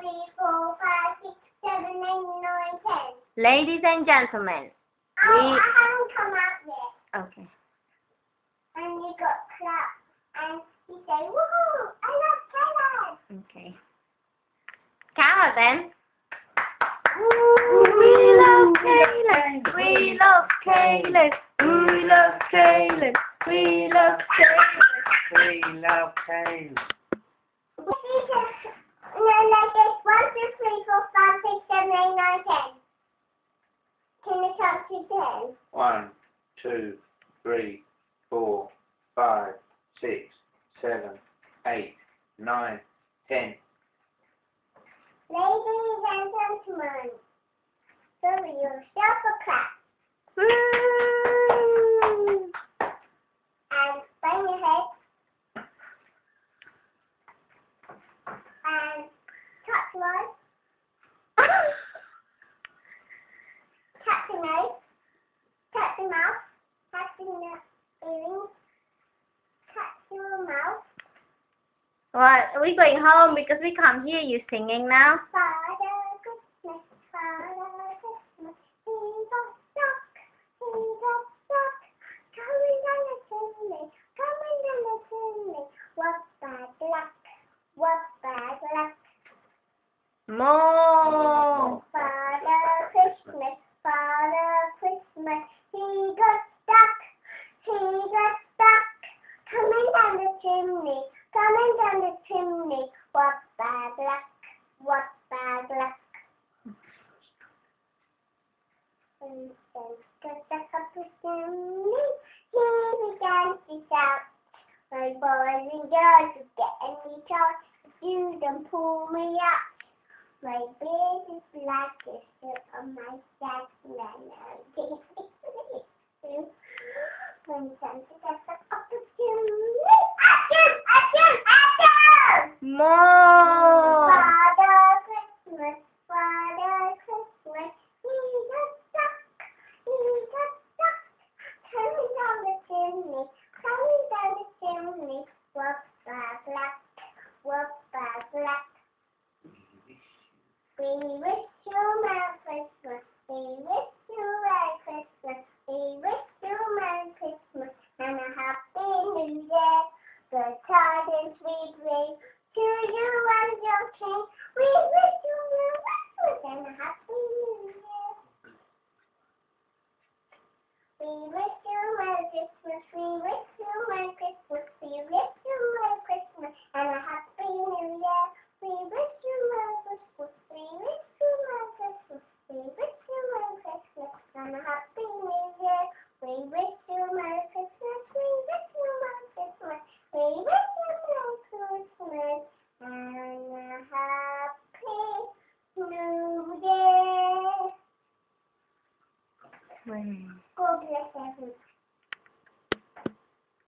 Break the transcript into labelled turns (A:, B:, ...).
A: 3, 4, 5, 6, 7, 8, 9, 10.
B: Ladies and gentlemen,
A: Oh, I haven't come out yet.
B: okay.
A: And you got clap. And you say, woohoo, I love Caleb.
B: Okay. Count then.
A: We
B: love Caleb. We love Caleb. We love Caleb. We love Caleb.
C: We love Caleb.
A: No, like this. 1, 2, 3, 4, 5, 6, 7, 8, 9, 10. Can you count to 10?
C: 1, 2, 3, 4, 5, 6, 7, 8, 9, 10.
A: Ladies and gentlemen, give yourself a clap.
B: Woo!
A: And bang your head. And touch your eyes. Touch your nose. Touch your mouth. Touch your earrings. Touch your mouth.
B: What? Are we going home because we can't hear you singing now?
A: Father Christmas, he's a duck, coming down the chimney, what bad luck, what bad luck.
B: More.
A: Father Christmas, he got stuck, coming down the chimney, what bad luck, what bad luck. And then stuck up the chimney, he began to shout, my boys and girls are getting me out, you don't pull me up. My beard is black as soot on my sack, and I know when Santa gets up the chimney, achoo!
B: More.
A: Father Christmas, he got stuck, coming down the chimney, what bad luck, what bad luck. We wish you Merry Christmas, we wish you Merry Christmas, we wish you Merry Christmas, and a Happy New Year. Good tidings we bring to you and your king. We wish you Merry Christmas and a Happy New Year. We wish you Merry Christmas, we wish you Merry Christmas, we wish you Merry Christmas and a Happy New Year. We wish you Merry Christmas, we wish you Merry Christmas, we wish you Merry Christmas and a Happy New Year. We wish you Merry Christmas, we wish you Merry Christmas, we wish you Merry Christmas and a Happy New Year. God bless everyone.